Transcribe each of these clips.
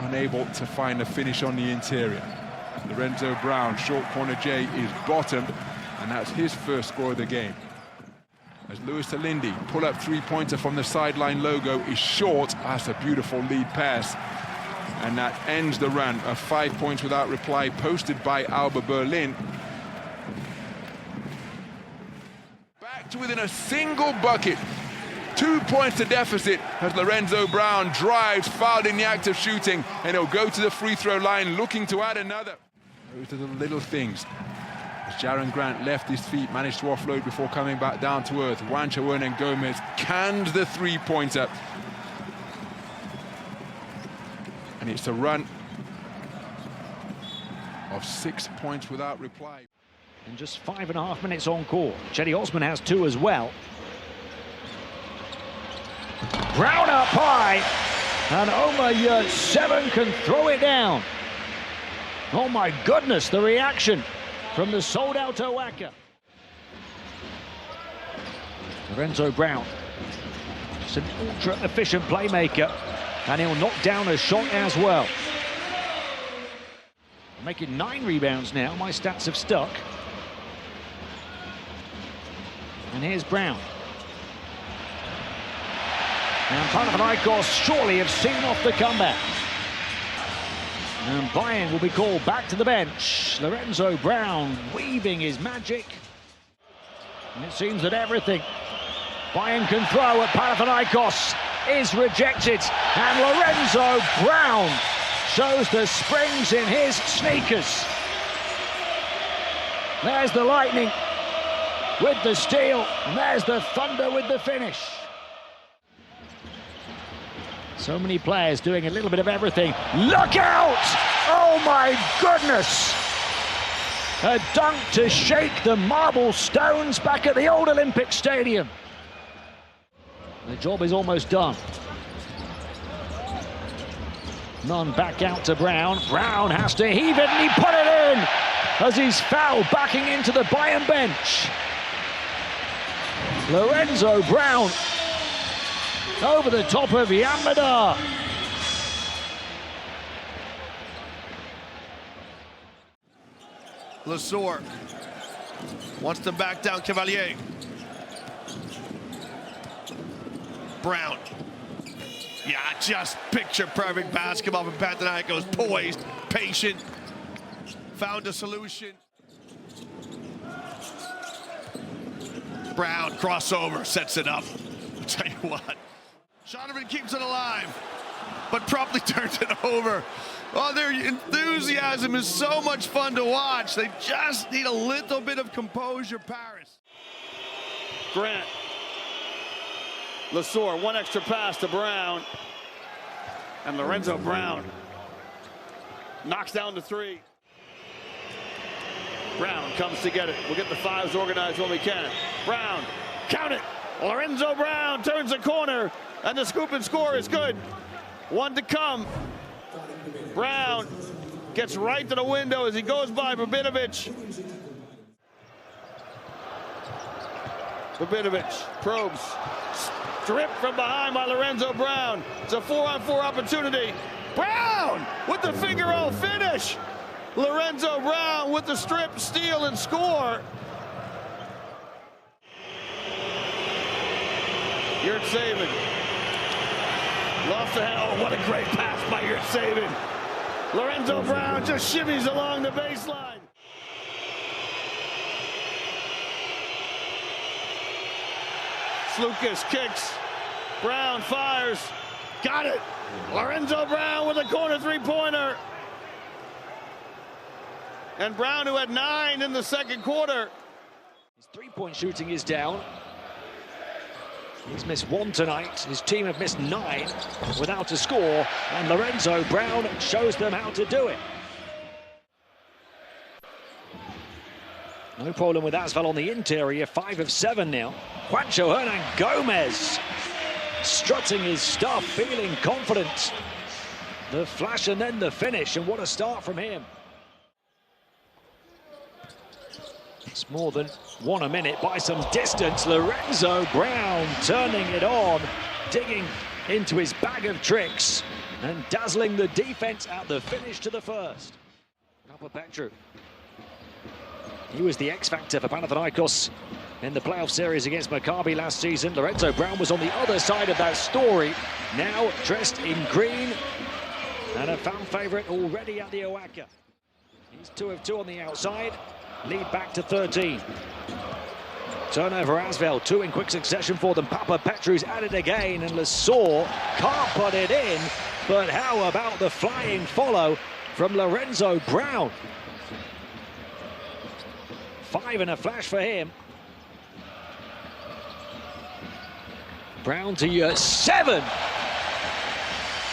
unable to find a finish on the interior. Lorenzo Brown, short corner J, is bottomed, and that's his first score of the game. As Lewis to Lindy, pull-up three-pointer from the sideline logo is short. That's a beautiful lead pass. And that ends the run of 5 points without reply, posted by Alba Berlin. Back to within a single bucket. 2 points to deficit as Lorenzo Brown drives, fouled in the act of shooting, and he'll go to the free throw line looking to add another. Those are the little things. As Jaron Grant left his feet, managed to offload before coming back down to earth. Juancho Hernan-Gomez canned the three-pointer. And it's a run of 6 points without reply. In just 5.5 minutes on court. Cedi Osman has 2 as well. Brown up high, and Omar Yurt-Seven can throw it down. Oh my goodness, the reaction from the sold-out Owaka. Lorenzo Brown, just an ultra-efficient playmaker, and he'll knock down a shot as well. Making 9 rebounds now, my stats have stuck. And here's Brown. And Panathinaikos surely have seen off the comeback. And Bayern will be called back to the bench. Lorenzo Brown weaving his magic. And it seems that everything Bayern can throw at Panathinaikos is rejected. And Lorenzo Brown shows the springs in his sneakers. There's the Lightning with the steal. And there's the Thunder with the finish. So many players doing a little bit of everything. Look out! Oh my goodness! A dunk to shake the marble stones back at the old Olympic Stadium. The job is almost done. None back out to Brown. Brown has to heave it, and he put it in as he's fouled backing into the Bayern bench. Lorenzo Brown over the top of Yamada. Lesueur wants to back down Cavalier. Brown. Yeah, just picture perfect basketball from Panathinaikos. Poised, patient, found a solution. Brown crossover, sets it up. I'll tell you what. Shonovan keeps it alive, but promptly turns it over. Oh, their enthusiasm is so much fun to watch. They just need a little bit of composure, Paris. Grant. Lesueur, one extra pass to Brown. And Lorenzo Brown knocks down the 3. Brown comes to get it. We'll get the 5s organized when we can. Brown, count it. Lorenzo Brown turns the corner. And the scoop and score is good. 1 to come. Brown gets right to the window as he goes by Babinovic. Babinovic probes. Stripped from behind by Lorenzo Brown. It's a 4-on-4 opportunity. Brown with the finger roll finish. Lorenzo Brown with the strip, steal, and score. Yurt-Seven. Lost the hand. Oh, what a great pass by Yurt-Seven. Lorenzo Brown just shimmies along the baseline. Lucas kicks. Brown fires. Got it. Lorenzo Brown with a corner three-pointer. And Brown, who had 9 in the second quarter. His three-point shooting is down. He's missed 1 tonight. His team have missed 9 without a score. And Lorenzo Brown shows them how to do it. No problem with Asvel on the interior. 5 of 7 now. Juancho Hernan-Gomez strutting his stuff, feeling confident. The flash and then the finish, and what a start from him. It's more than 1 a minute by some distance. Lorenzo Brown turning it on, digging into his bag of tricks. and dazzling the defense at the finish to the first. Petru. He was the X-factor for Panathinaikos in the playoff series against Maccabi last season. Lorenzo Brown was on the other side of that story, now dressed in green and a fan favorite already at the Oaka. He's 2 of 2 on the outside, lead back to 13. Turnover Asvel, 2 in quick succession for them. Petru's at it again, and Lesor can't put it in. But how about the flying follow from Lorenzo Brown? 5 in a flash for him. Brown to 7.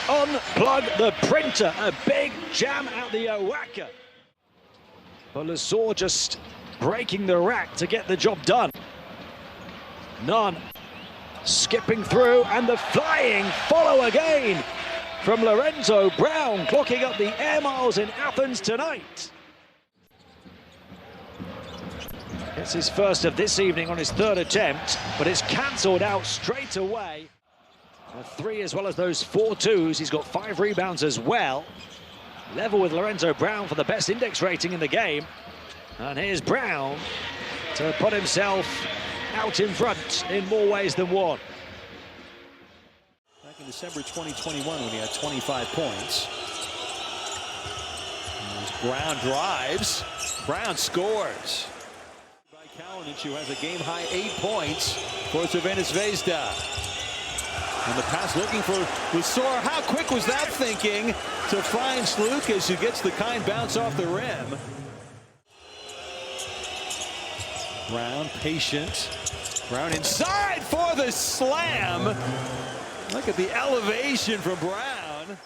Unplug the printer. A big jam out the Oaka. But Lesor just breaking the rack to get the job done. Nunn skipping through, and the flying follow again from Lorenzo Brown, clocking up the air miles in Athens tonight. It's his first of this evening on his 3rd attempt, but it's cancelled out straight away. A 3 as well as those 4 twos. He's got 5 rebounds as well. Level with Lorenzo Brown for the best index rating in the game. And here's Brown to put himself out in front in more ways than one. Back in December 2021 when he had 25 points. As Brown drives, Brown scores. By Kalinic, who has a game-high 8 points for Crvena Zvezda. And the pass looking for Lesor. How quick was that thinking to find Slukas, who gets the kind bounce off the rim. Brown patient. Brown inside for the slam. Look at the elevation from Brown.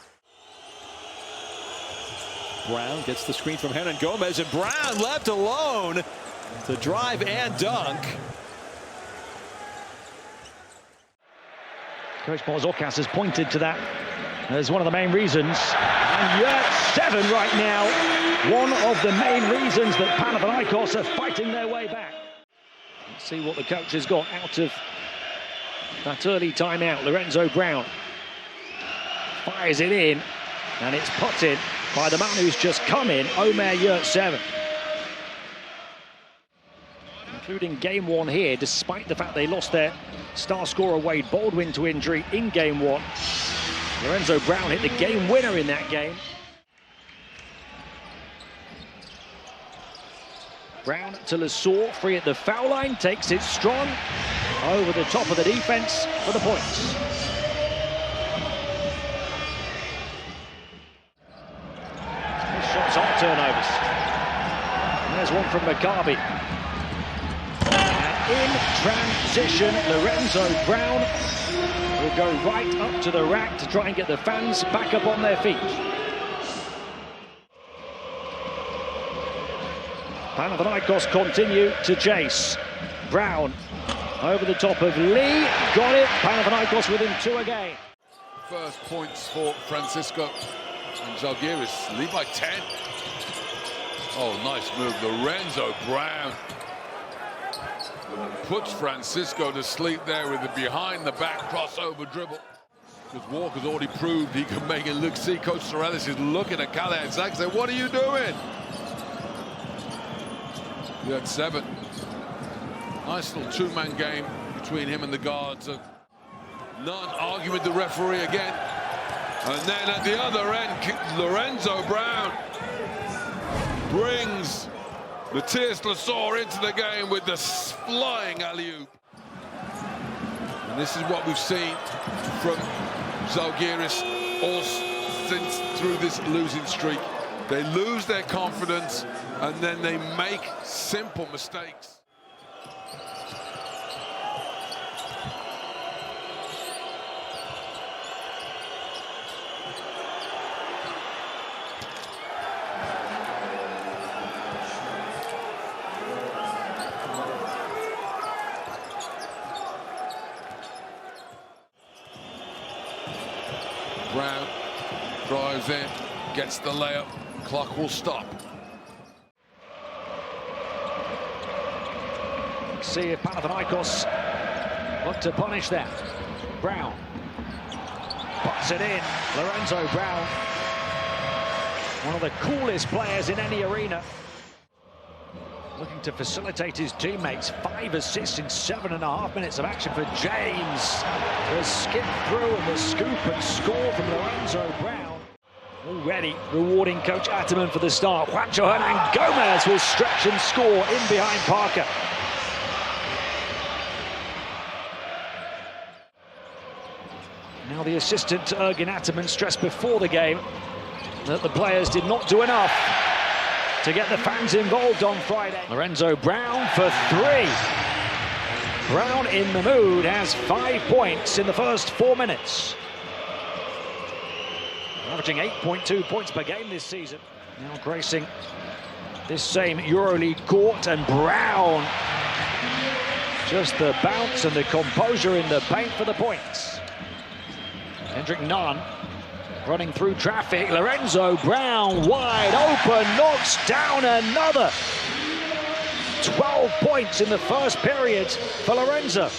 Brown gets the screen from Hernan Gomez, and Brown left alone to drive and dunk. Coach Borzocas has pointed to that as one of the main reasons. And Yurt 7 right now. One of the main reasons that Panathinaikos are fighting their way back. Let's see what the coach has got out of that early timeout. Lorenzo Brown fires it in, and it's put in by the man who's just come in, Omer Yurt 7. Including game 1 here, despite the fact they lost their star scorer Wade Baldwin to injury in game 1. Lorenzo Brown hit the game winner in that game. Brown to Lesor, free at the foul line, takes it strong, over the top of the defense for the points. These shots are turnovers. And there's one from Maccabi. And in transition, Lorenzo Brown will go right up to the rack to try and get the fans back up on their feet. Panathinaikos continue to chase. Brown over the top of Lee, got it. Panathinaikos within 2 again. First points for Francisco and Zalgiris, lead by 10. Oh, nice move, Lorenzo Brown. Puts Francisco to sleep there with the behind-the-back crossover dribble. Because Walker's already proved he can make it look. See, Coach Sorellis is looking at Kale and Zach saying, what are you doing? You had 7. Nice little 2-man game between him and the guards. Nunn arguing with the referee again. And then at the other end, Lorenzo Brown brings Matthias Lesor into the game with the flying alley-oop. And this is what we've seen from Zalgiris all since through this losing streak. They lose their confidence and then they make simple mistakes. Brown drives in, gets the layup, clock will stop. See if Panathinaikos look to punish that. Brown puts it in. Lorenzo Brown, one of the coolest players in any arena. Looking to facilitate his teammates. 5 assists in 7.5 minutes of action for James. The skip through and the scoop and score from Lorenzo Brown. Already rewarding Coach Ataman for the start. Juancho Hernan Gomez will stretch and score in behind Parker. Now the assistant to Ergin Ataman stressed before the game that the players did not do enough to get the fans involved on Friday. Lorenzo Brown for 3. Brown in the mood, has 5 points in the first 4 minutes. Averaging 8.2 points per game this season. Now gracing this same EuroLeague court, and Brown. Just the bounce and the composure in the paint for the points. Kendrick Nunn running through traffic. Lorenzo Brown wide open, knocks down another. 12 points in the first period for Lorenzo.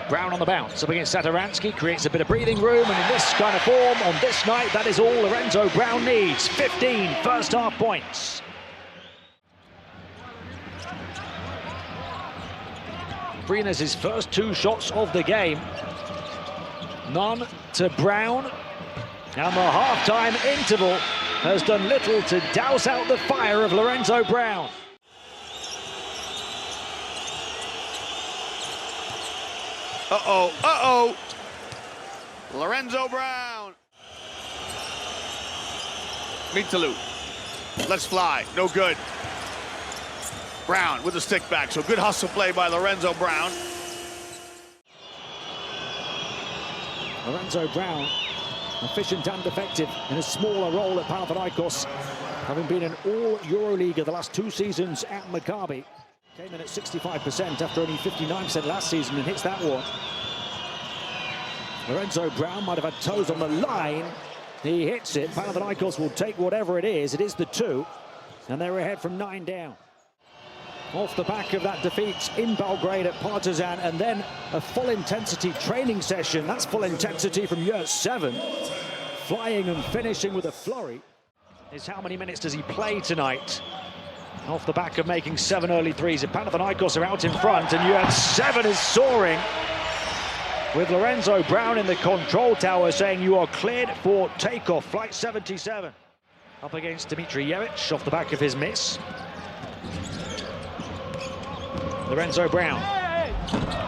Brown on the bounce up against Satoransky, creates a bit of breathing room, and in this kind of form on this night, that is all Lorenzo Brown needs. 15 first half points. Brina's his first 2 shots of the game. None to Brown. And the half-time interval has done little to douse out the fire of Lorenzo Brown. Uh-oh. Lorenzo Brown. Mitalu. Let's fly. No good. Brown with the stick back, so good hustle play by Lorenzo Brown. Lorenzo Brown, efficient and effective in a smaller role at Panathinaikos, having been an all-EuroLeague of the last 2 seasons at Maccabi. Came in at 65% after only 59% last season and hits that one. Lorenzo Brown might have had toes on the line. He hits it. Panathinaikos will take whatever it is. It is the 2, and they're ahead from 9 down. Off the back of that defeat in Belgrade at Partizan, and then a full-intensity training session. That's full intensity from year 7. Flying and finishing with a flurry. Is how many minutes does he play tonight? Off the back of making 7 early threes. If Panathinaikos are out in front, and year 7 is soaring, with Lorenzo Brown in the control tower saying you are cleared for takeoff. Flight 77. Up against Dimitrijevic off the back of his miss. Lorenzo Brown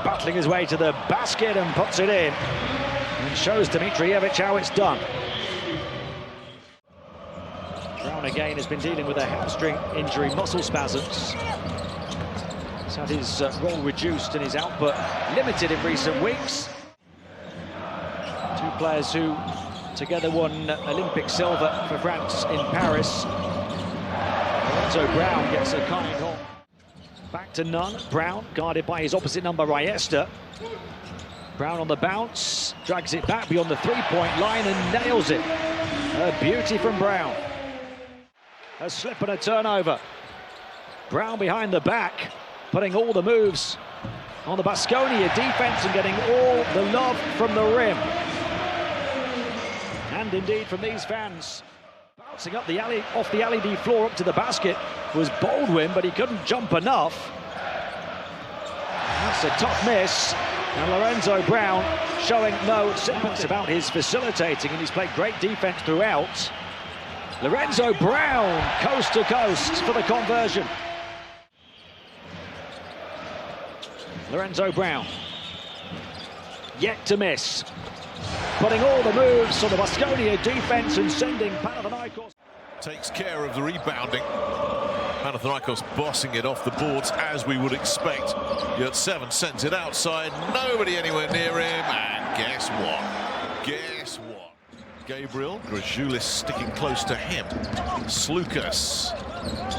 battling his way to the basket and puts it in, and shows Dimitrijevic how it's done. Brown again has been dealing with a hamstring injury, muscle spasms. He's had his role reduced and his output limited in recent weeks. 2 players who together won Olympic silver for France in Paris. Lorenzo Brown gets a kind hold. Back to Nunn. Brown guarded by his opposite number, Riesta. Brown on the bounce, drags it back beyond the 3-point line and nails it. A beauty from Brown. A slip and a turnover. Brown behind the back, putting all the moves on the Baskonia defense and getting all the love from the rim. And indeed from these fans. Bouncing up the alley, off the LED floor up to the basket was Baldwin, but he couldn't jump enough. That's a tough miss. And Lorenzo Brown showing no semblance about his facilitating, and he's played great defense throughout. Lorenzo Brown, coast to coast for the conversion. Lorenzo Brown, yet to miss. Putting all the moves on the Baskonia defense and sending Panathinaikos. Takes care of the rebounding. Panathinaikos bossing it off the boards as we would expect. Yet 7 sends it outside, nobody anywhere near him, and guess what? Guess what? Gabriel Grajulis sticking close to him. Slukas.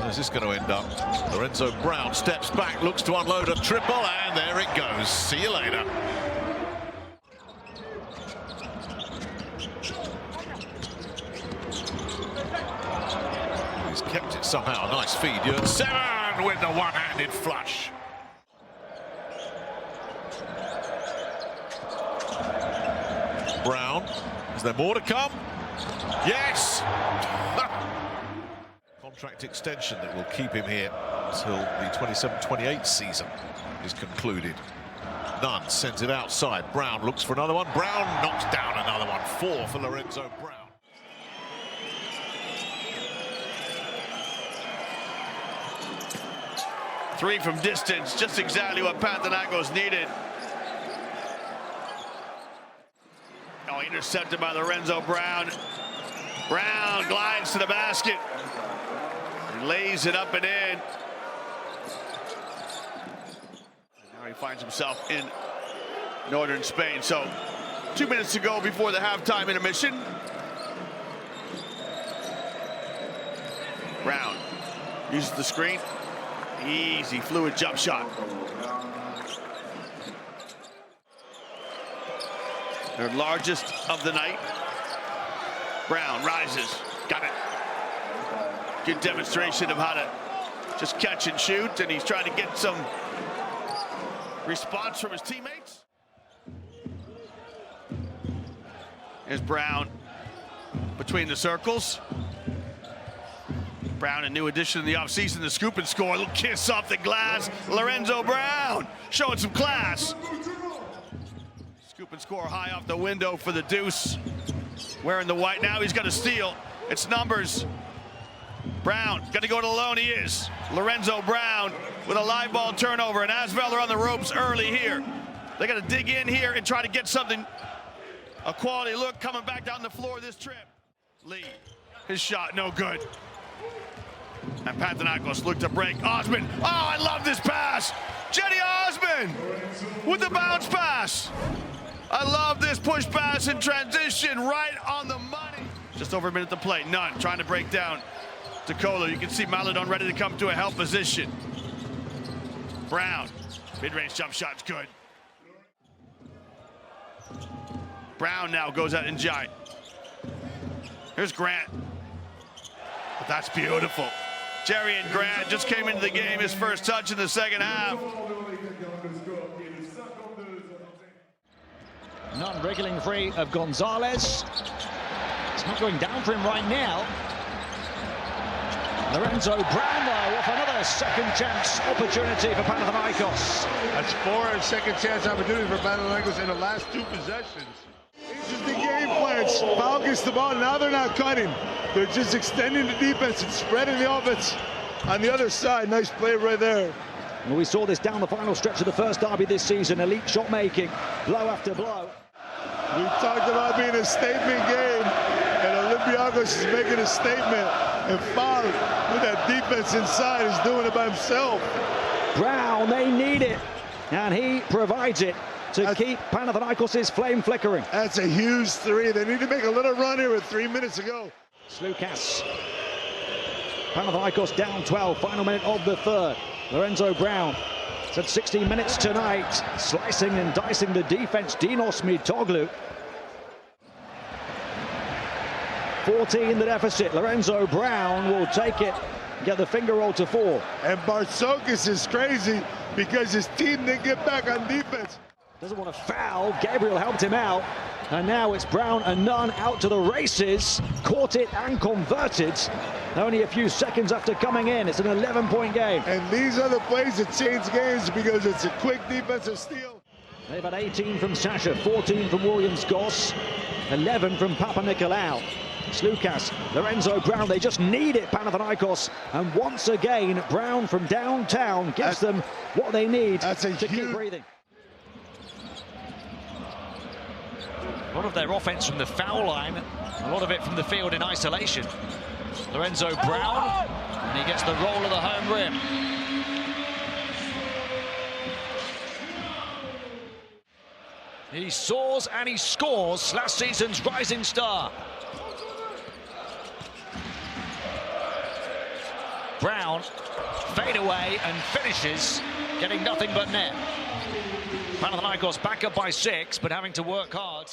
Where's this going to end up? Lorenzo Brown steps back, looks to unload a triple, and there it goes. See you later. He's kept it somehow. Nice feed. You're 7 with the one-handed flush. Brown. Is there more to come? Yes! Contract extension that will keep him here until the 27-28 season is concluded. Nunn sends it outside. Brown looks for another one. Brown knocks down another one. 4 for Lorenzo Brown. Three from distance, just exactly what Panathinaikos needed. Oh, intercepted by Lorenzo Brown. Brown glides to the basket. He lays it up and in. Now he finds himself in northern Spain. So 2 minutes to go before the halftime intermission. Brown uses the screen. Easy, fluid jump shot. Their largest of the night. Brown rises, got it. Good demonstration of how to just catch and shoot, and he's trying to get some response from his teammates. Here's Brown between the circles. Brown, a new addition in the offseason, the scoop and score. A little kiss off the glass. Lorenzo Brown showing some class. Scoop and score high off the window for the deuce. Wearing the white. Now he's got a steal. It's numbers. Brown going to go it alone. He is. Lorenzo Brown with a live ball turnover. And Asvel on the ropes early here. They got to dig in here and try to get something. A quality look coming back down the floor this trip. Lee, his shot no good. And Panathinaikos look to break. Osman. Oh, I love this pass. Jenny Osman with the bounce pass. I love this push pass in transition right on the money. Just over a minute to play. Nunn trying to break down Dakota. You can see Maladon ready to come to a help position. Brown. Mid-range jump shot's good. Brown now goes out in giant. Here's Grant. That's beautiful. Jerry and Grant just came into the game, his first touch in the second half. Nunn wriggling free of Gonzalez. It's not going down for him right now. Lorenzo Brown, though, off another second chance opportunity for Panathinaikos. That's 4 second chance opportunities for Panathinaikos in the last 2 possessions. Interesting game plans. Foul gets the ball. Now they're not cutting. They're just extending the defense and spreading the offense on the other side. Nice play right there. Well, we saw this down the final stretch of the first derby this season. Elite shot making, blow after blow. We talked about being a statement game, and Olympiacos is making a statement. And Foul, with that defense inside, is doing it by himself. Brown, they need it, and he provides it to keep Panathinaikos' flame flickering. That's a huge 3. They need to make a little run here with 3 minutes to go. Slukas. Panathinaikos down 12, final minute of the third. Lorenzo Brown has had 16 minutes tonight, slicing and dicing the defense. Dinos Mitoglu. 14 the deficit. Lorenzo Brown will take it, get the finger roll to 4. And Bartsokis is crazy because his team didn't get back on defense. Doesn't want to foul. Gabriel helped him out. And now it's Brown and Nunn out to the races. Caught it and converted. Only a few seconds after coming in. It's an 11-point game. And these are the plays that change games because it's a quick defensive steal. They've had 18 from Sasha, 14 from Williams Goss, 11 from Papa Nikolaou. Slukas, Lorenzo Brown, they just need it, Panathinaikos. And once again, Brown from downtown gives them what they need to keep breathing. A lot of their offense from the foul line, a lot of it from the field in isolation. Lorenzo Brown, and he gets the roll of the home rim. He soars and he scores, last season's rising star. Brown, fade away and finishes, getting nothing but net. Panathinaikos back up by 6, but having to work hard.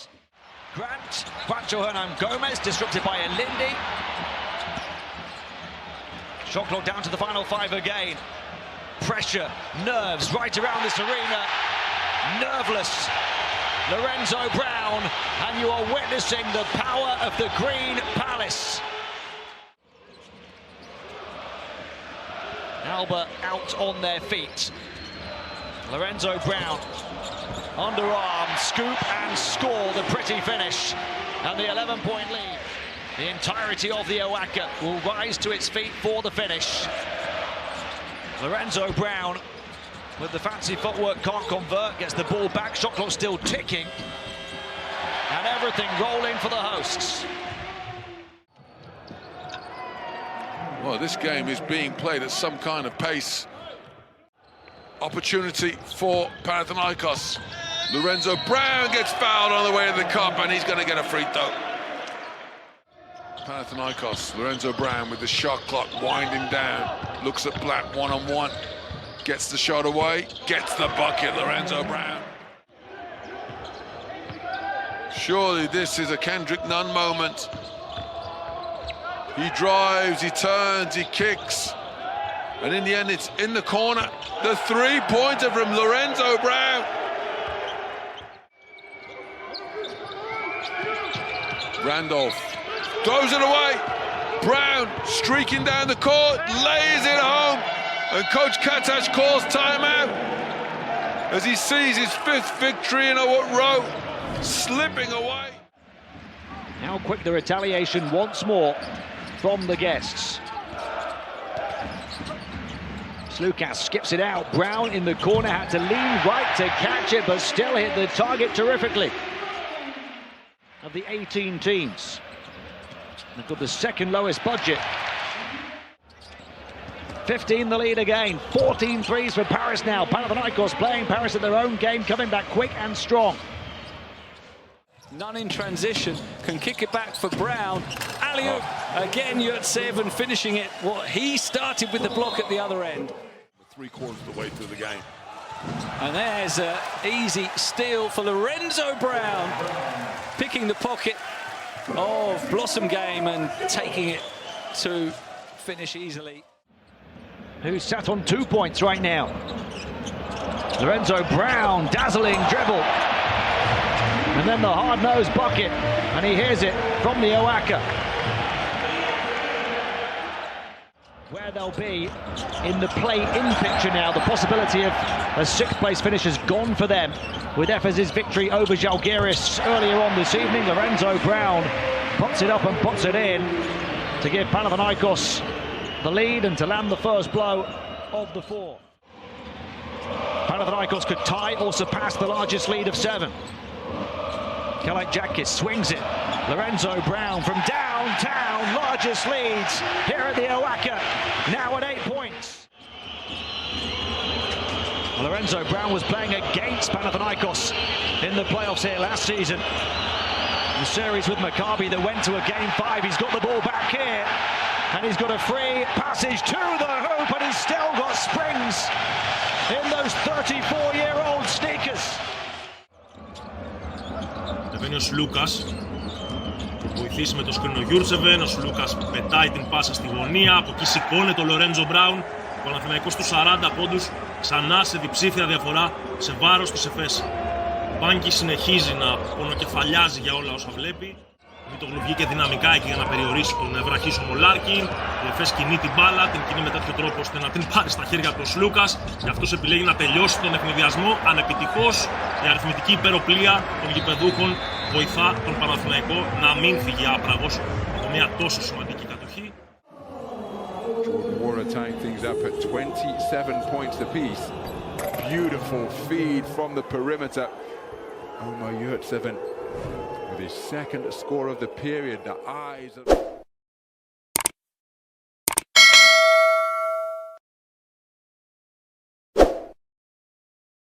Grant, Pancho Hernan Gomez, disrupted by Elindi. Shot clock down to the final 5 again. Pressure, nerves right around this arena. Nerveless. Lorenzo Brown, and you are witnessing the power of the Green Palace. Alba out on their feet. Lorenzo Brown, underarm, scoop and score, the pretty finish. And the 11-point lead. The entirety of the Oaka will rise to its feet for the finish. Lorenzo Brown, with the fancy footwork, can't convert, gets the ball back, shot clock still ticking. And everything rolling for the hosts. Well, this game is being played at some kind of pace. Opportunity for Panathinaikos. Lorenzo Brown gets fouled on the way to the cup, and he's going to get a free throw. Panathinaikos, Lorenzo Brown with the shot clock winding down. Looks at Black one-on-one. Gets the shot away, gets the bucket, Lorenzo Brown. Surely this is a Kendrick Nunn moment. He drives, he turns, he kicks. And in the end, it's in the corner. The three-pointer from Lorenzo Brown. Randolph throws it away. Brown streaking down the court, lays it home. And Coach Katash calls timeout as he sees his fifth victory in a row slipping away. How quick the retaliation once more from the guests. Slukas skips it out. Brown in the corner had to lean right to catch it, but still hit the target terrifically. Of the 18 teams, they've got the second lowest budget. 15 the lead again. 14 threes for Paris now. Panathinaikos playing Paris at their own game, coming back quick and strong. None in transition, can kick it back for Brown. Alley-oop, again Yurtseven finishing it. Well, he started with the block at the other end. 3/4 of the way through the game. And there's an easy steal for Lorenzo Brown, picking the pocket of Blossom Game and taking it to finish easily. Who's sat on 2 points right now. Lorenzo Brown, dazzling dribble. And then the hard-nosed bucket, and he hears it from the Oaka. Where they'll be in the play-in picture now, the possibility of a sixth-place finish has gone for them with Efes' victory over Žalgiris earlier on this evening. Lorenzo Brown puts it up and puts it in to give Panathinaikos the lead and to land the first blow of the four. Panathinaikos could tie or surpass the largest lead of 7. Kalaitzakis swings it. Lorenzo Brown from downtown, largest leads here at the Oaka, now at 8 points. Well, Lorenzo Brown was playing against Panathinaikos in the playoffs here last season. The series with Maccabi that went to a Game 5. He's got the ball back here, and he's got a free passage to the hoop, and he's still got springs in those 34-year-old sneakers. Κατεβαίνει ο Σλούκας, βοηθήσει με το σκρίνο Γιούρτσεβεν, ο Σλούκας πετάει την πάσα στη γωνία, από εκεί σηκώνεται ο Λορέντζο Μπράουν, ο Παναθηναϊκός στους 40 πόντους, ξανά σε διψήφια διαφορά σε βάρος της Εφές. Ο Μπάνκι συνεχίζει να πονοκεφαλιάζει για όλα όσα βλέπει. Μητογλου βγήκε δυναμικά εκεί για να περιορίσει τον βραχίσωμο Λάρκιν. Η Εφές κινεί την μπάλα, την κινεί με τέτοιο τρόπο ώστε να την πάρει στα χέρια του ο Σλούκας. Γι' αυτός επιλέγει να τελειώσει τον ευνηδιασμό. Ανεπιτυχώς η αριθμητική υπεροπλία των γηπεδούχων βοηθά τον Παναθηναϊκό να μην φύγει άπραγος από μια τόσο σημαντική κατοχή. Jordan Wara tying things up at 27 points apiece. Beautiful feed from the perimeter. Omar Yurtseven with his second score of the period. The eyes of...